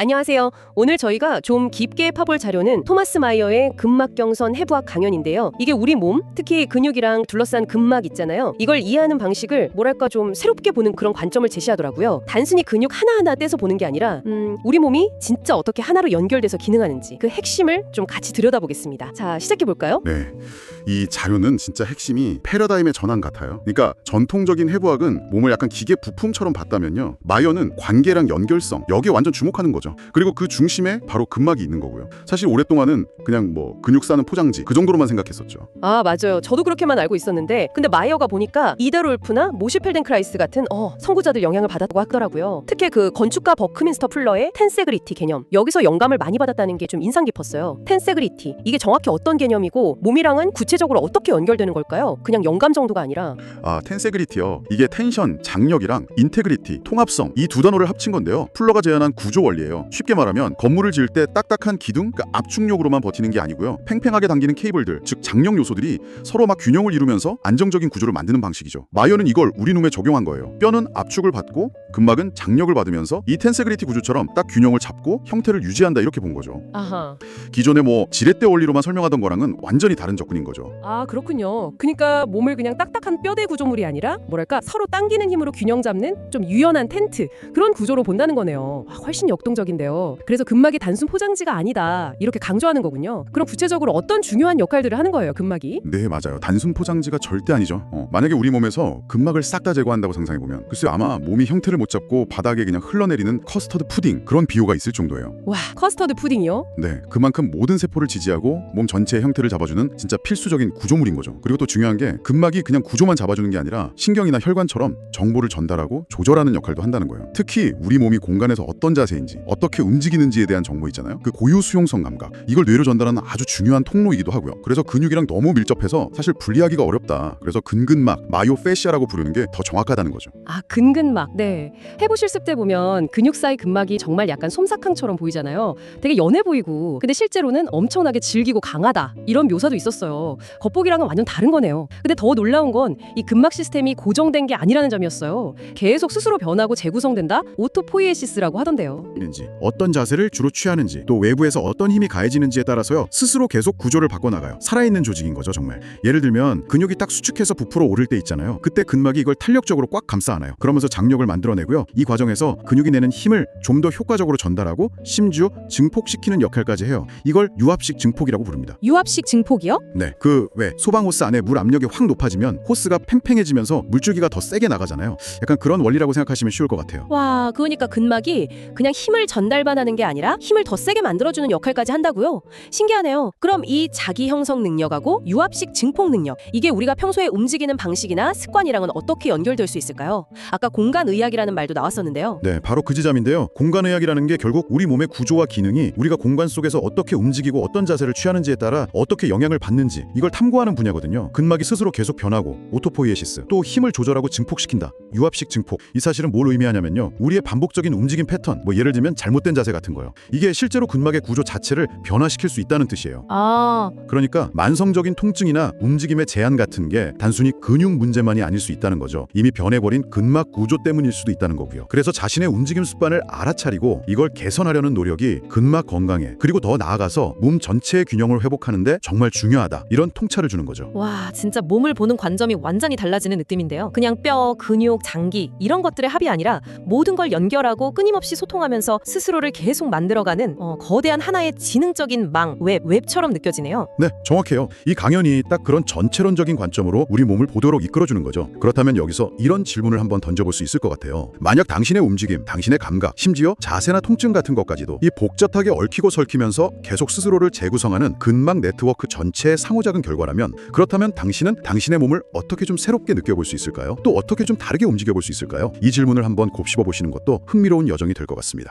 안녕하세요. 오늘 저희가 좀 깊게 파볼 자료는 토마스 마이어의 근막경선 해부학 강연인데요. 이게 우리 몸, 특히 근육이랑 둘러싼 근막 있잖아요. 이걸 이해하는 방식을 뭐랄까 좀 새롭게 보는 그런 관점을 제시하더라고요. 단순히 근육 하나하나 떼서 보는 게 아니라 우리 몸이 진짜 어떻게 하나로 연결돼서 기능하는지 그 핵심을 좀 같이 들여다보겠습니다. 자, 시작해볼까요? 네, 이 자료는 진짜 핵심이 패러다임의 전환 같아요. 그러니까 전통적인 해부학은 몸을 약간 기계 부품처럼 봤다면요, 마이어는 관계랑 연결성, 여기에 완전 주목하는 거죠. 그리고 그 중심에 바로 근막이 있는 거고요. 사실 오랫동안은 그냥 뭐 근육 쌓는 포장지 그 정도로만 생각했었죠. 아, 맞아요. 저도 그렇게만 알고 있었는데 근데 마이어가 보니까 이다롤프나 모시 펠덴크라이스 같은 선구자들 영향을 받았다고 하더라고요. 특히 그 건축가 버크민스터 풀러의 텐세그리티 개념, 여기서 영감을 많이 받았다는 게 좀 인상 깊었어요. 텐세그리티, 이게 정확히 어떤 개념이고 몸이랑은 구체적으로 어떻게 연결되는 걸까요? 그냥 영감 정도가 아니라. 텐세그리티요. 이게 텐션, 장력이랑 인테그리티, 통합성 이 두 단어를 합친 건데요. 풀러가 제안한 구조 원리예요. 쉽게 말하면 건물을 지을 때 딱딱한 기둥, 그러니까 압축력으로만 버티는 게 아니고요. 팽팽하게 당기는 케이블들, 즉 장력 요소들이 서로 막 균형을 이루면서 안정적인 구조를 만드는 방식이죠. 마이어는 이걸 우리 몸에 적용한 거예요. 뼈는 압축을 받고 근막은 장력을 받으면서 이 텐세그리티 구조처럼 딱 균형을 잡고 형태를 유지한다, 이렇게 본 거죠. 아하. 기존의 지렛대 원리로만 설명하던 거랑은 완전히 다른 접근인 거죠. 아, 그렇군요. 그러니까 몸을 그냥 딱딱한 뼈대 구조물이 아니라 뭐랄까 서로 당기는 힘으로 균형 잡는 좀 유연한 텐트, 그런 구조로 본다는 거네요. 훨씬 역동적인데요. 그래서 근막이 단순 포장지가 아니다, 이렇게 강조하는 거군요. 그럼 구체적으로 어떤 중요한 역할들을 하는 거예요, 근막이? 네, 맞아요. 단순 포장지가 절대 아니죠. 만약에 우리 몸에서 근막을 싹 다 제거한다고 상상해보면 글쎄요, 아마 몸이 형태를 못 잡고 바닥에 그냥 흘러내리는 커스터드 푸딩, 그런 비유가 있을 정도예요. 와, 커스터드 푸딩이요? 네, 그만큼 모든 세포를 지지하고 몸 전체의 형태를 잡아주는 진짜 필수적인 구조물인 거죠. 그리고 또 중요한 게 근막이 그냥 구조만 잡아주는 게 아니라 신경이나 혈관처럼 정보를 전달하고 조절하는 역할도 한다는 거예요. 특히 우리 몸이 공간에서 어떤 자세인지, 어떻게 움직이는지에 대한 정보 있잖아요. 그 고유 수용성 감각, 이걸 뇌로 전달하는 아주 중요한 통로이기도 하고요. 그래서 근육이랑 너무 밀접해서 사실 분리하기가 어렵다. 그래서 근근막, 마이오패시아라고 부르는 게 더 정확하다는 거죠. 아, 근근막. 네. 해부 실습 때 보면 근육 사이 근막이 정말 약간 솜사탕처럼 보이잖아요. 되게 연해 보이고, 근데 실제로는 엄청나게 질기고 강하다, 이런 묘사도 있었어요. 겉보기랑은 완전 다른 거네요. 근데 더 놀라운 건 이 근막 시스템이 고정된 게 아니라는 점이었어요. 계속 스스로 변하고 재구성된다? 오토포이에시스라고 하던데요. 어떤 자세를 주로 취하는지, 또 외부에서 어떤 힘이 가해지는지에 따라서요, 스스로 계속 구조를 바꿔나가요. 살아있는 조직인 거죠, 정말. 예를 들면 근육이 딱 수축해서 부풀어 오를 때 있잖아요. 그때 근막이 이걸 탄력적으로 꽉 감싸 안아요. 그러면서 장력을 만들어내고요. 이 과정에서 근육이 내는 힘을 좀 더 효과적으로 전달하고 심지어 증폭시키는 역할까지 해요. 이걸 유압식 증폭이라고 부릅니다. 유압식 증폭이요? 네, 왜 소방 호스 안에 물 압력이 확 높아지면 호스가 팽팽해지면서 물줄기가 더 세게 나가잖아요. 약간 그런 원리라고 생각하시면 쉬울 것 같아요. 와, 그러니까 근막이 그냥 힘을 전달만 하는 게 아니라 힘을 더 세게 만들어주는 역할까지 한다고요? 신기하네요. 그럼 이 자기 형성 능력하고 유압식 증폭 능력, 이게 우리가 평소에 움직이는 방식이나 습관이랑은 어떻게 연결될 수 있을까요? 아까 공간의학이라는 말도 나왔었는데요. 네, 바로 그 지점인데요. 공간의학이라는 게 결국 우리 몸의 구조와 기능이 우리가 공간 속에서 어떻게 움직이고 어떤 자세를 취하는지에 따라 어떻게 영향을 받는지, 이걸 탐구하는 분야거든요. 근막이 스스로 계속 변하고, 오토포이에시스, 또 힘을 조절하고 증폭시킨다, 유압식 증폭. 이 사실은 뭘 의미하냐면요, 우리의 반복적인 움직임 패턴, 예를 들면 잘못된 자세 같은 거요, 이게 실제로 근막의 구조 자체를 변화시킬 수 있다는 뜻이에요. 그러니까 만성적인 통증이나 움직임의 제한 같은 게 단순히 근육 문제만이 아닐 수 있다는 거죠. 이미 변해버린 근막 구조 때문일 수도 있다는 거고요. 그래서 자신의 움직임 습관을 알아차리고 이걸 개선하려는 노력이 근막 건강에, 그리고 더 나아가서 몸 전체의 균형을 회복하는데 정말 중요하다, 이런 통찰을 주는 거죠. 와, 진짜 몸을 보는 관점이 완전히 달라지는 느낌인데요. 그냥 뼈, 근육, 장기 이런 것들의 합이 아니라 모든 걸 연결하고 끊임없이 소통하면서 스스로를 계속 만들어가는 거대한 하나의 지능적인 웹처럼 느껴지네요. 네, 정확해요. 이 강연이 딱 그런 전체론적인 관점으로 우리 몸을 보도록 이끌어주는 거죠. 그렇다면 여기서 이런 질문을 한번 던져볼 수 있을 것 같아요. 만약 당신의 움직임, 당신의 감각, 심지어 자세나 통증 같은 것까지도 이 복잡하게 얽히고 설키면서 계속 스스로를 재구성하는 근막 네트워크 전체의 상호작용 결과라면, 그렇다면 당신은 당신의 몸을 어떻게 좀 새롭게 느껴볼 수 있을까요? 또 어떻게 좀 다르게 움직여볼 수 있을까요? 이 질문을 한번 곱씹어 보시는 것도 흥미로운 여정이 될 것 같습니다.